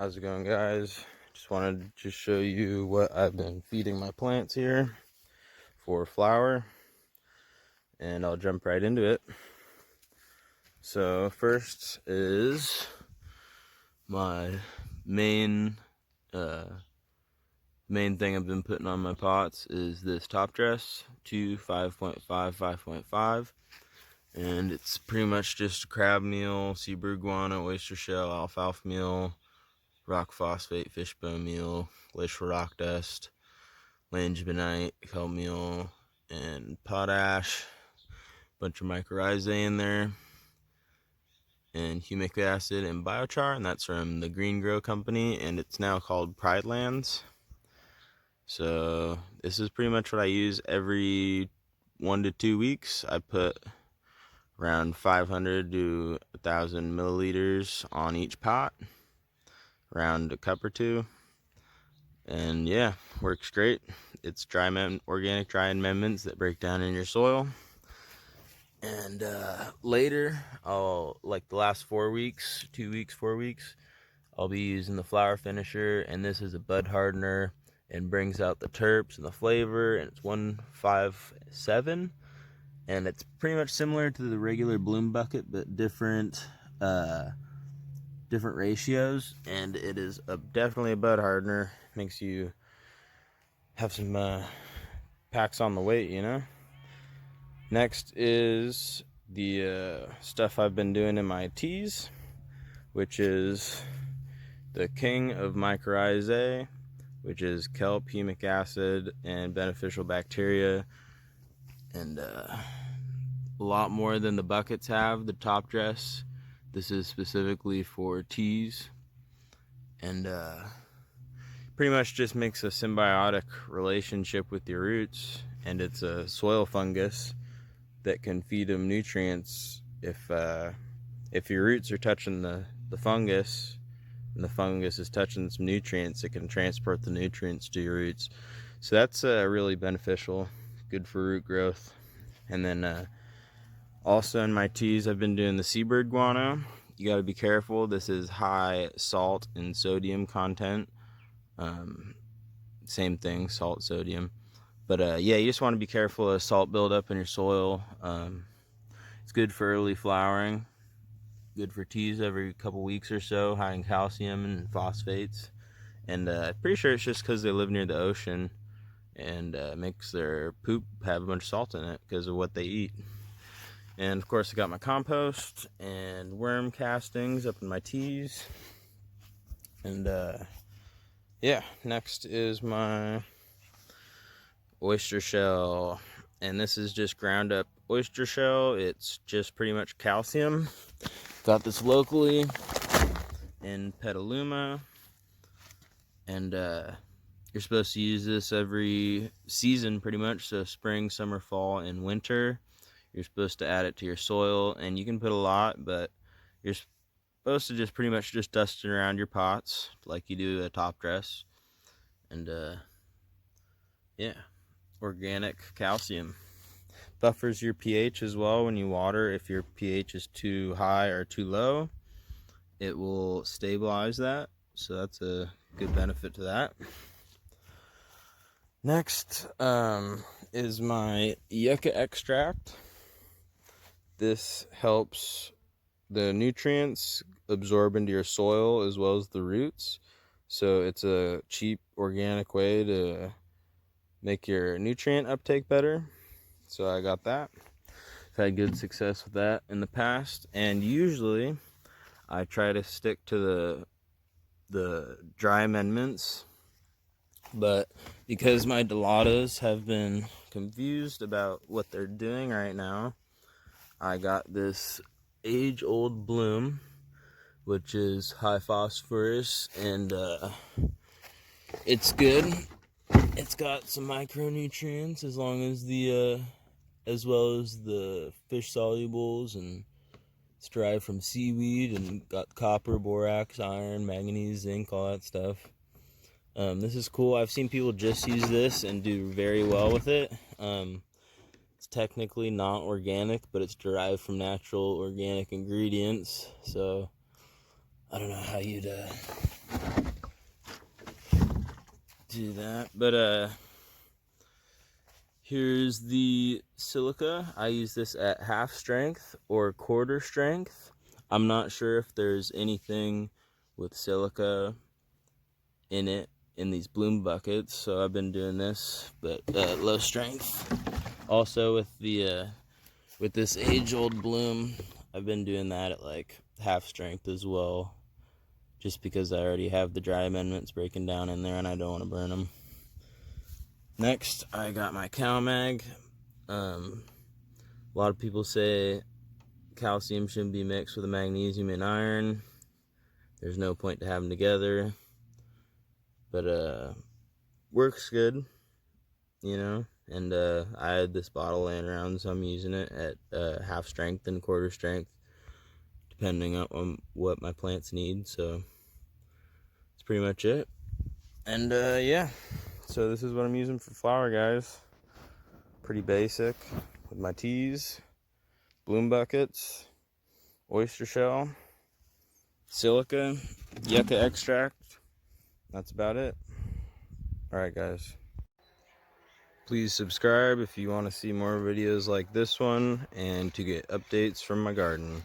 How's it going, guys? Just wanted to show you what I've been feeding my plants here for flower, and I'll jump right into it. So first is my main thing I've been putting on my pots is this top dress to 5.5, 5.5. And it's pretty much just crab meal, seabird guano, oyster shell, alfalfa meal, rock phosphate, fishbone meal, glacial rock dust, langibenite, kelp meal, and potash. Bunch of mycorrhizae in there, and humic acid and biochar, and that's from the Green Grow Company, and it's now called Pride Lands. So this is pretty much what I use every 1 to 2 weeks. I put around 500 to 1,000 milliliters on each pot, around a cup or two, and yeah, works great. It's organic dry amendments that break down in your soil. And later, like the last 4 weeks, 2 weeks, 4 weeks, I'll be using the flower finisher, and this is a bud hardener and brings out the terps and the flavor, and it's 157. And it's pretty much similar to the regular bloom bucket, but different ratios. And it is definitely a bud hardener. Makes you have some packs on the weight, you know. Next is the stuff I've been doing in my teas, which is the king of mycorrhizae, which is kelp, humic acid, and beneficial bacteria. And a lot more than the buckets have, the top dress. This is specifically for teas, and pretty much just makes a symbiotic relationship with your roots, and it's a soil fungus that can feed them nutrients. If your roots are touching the fungus, and the fungus is touching some nutrients, it can transport the nutrients to your roots. So that's really beneficial, good for root growth. And then also in my teas, I've been doing the seabird guano. You got to be careful. This is high salt and sodium content. Same thing, salt, sodium. But yeah, you just want to be careful of salt buildup in your soil. It's good for early flowering. Good for teas every couple weeks or so, high in calcium and phosphates. And I'm pretty sure it's just because they live near the ocean, and makes their poop have a bunch of salt in it because of what they eat. And of course I got my compost and worm castings up in my teas. And yeah, next is my oyster shell, and this is just ground up oyster shell. It's just pretty much calcium. Got this locally in Petaluma, and you're supposed to use this every season pretty much, so spring, summer, fall, and winter. You're supposed to add it to your soil, and you can put a lot, but you're supposed to just pretty much just dust it around your pots like you do a top dress. And yeah, organic calcium. Buffers your pH as well when you water. If your pH is too high or too low, it will stabilize that, so that's a good benefit to that. Next is my yucca extract. This helps the nutrients absorb into your soil as well as the roots, so it's a cheap organic way to make your nutrient uptake better. So I got that. I've had good success with that in the past, and usually I try to stick to the dry amendments, but because my Delatas have been confused about what they're doing right now, I got this age-old bloom, which is high phosphorus, and it's good. It's got some micronutrients as well as the fish solubles, and it's derived from seaweed, and got copper, borax, iron, manganese, zinc, all that stuff. This is cool. I've seen people just use this and do very well with it. It's technically not organic, but it's derived from natural organic ingredients, so I don't know how you'd do that. But here's the silica. I use this at half strength or quarter strength. I'm not sure if there's anything with silica in it in these bloom buckets, so I've been doing this, but low strength. Also with this age-old bloom, I've been doing that at like half strength as well, just because I already have the dry amendments breaking down in there and I don't want to burn them. Next, I got my CalMag. A lot of people say calcium shouldn't be mixed with the magnesium and iron. There's no point to have them together. But works good, you know. And I had this bottle laying around, so I'm using it at half strength and quarter strength, depending on what my plants need. So that's pretty much it. And yeah, so this is what I'm using for flower, guys. Pretty basic with my teas, bloom buckets, oyster shell, silica, yucca extract. That's about it. Alright, guys. Please subscribe if you want to see more videos like this one and to get updates from my garden.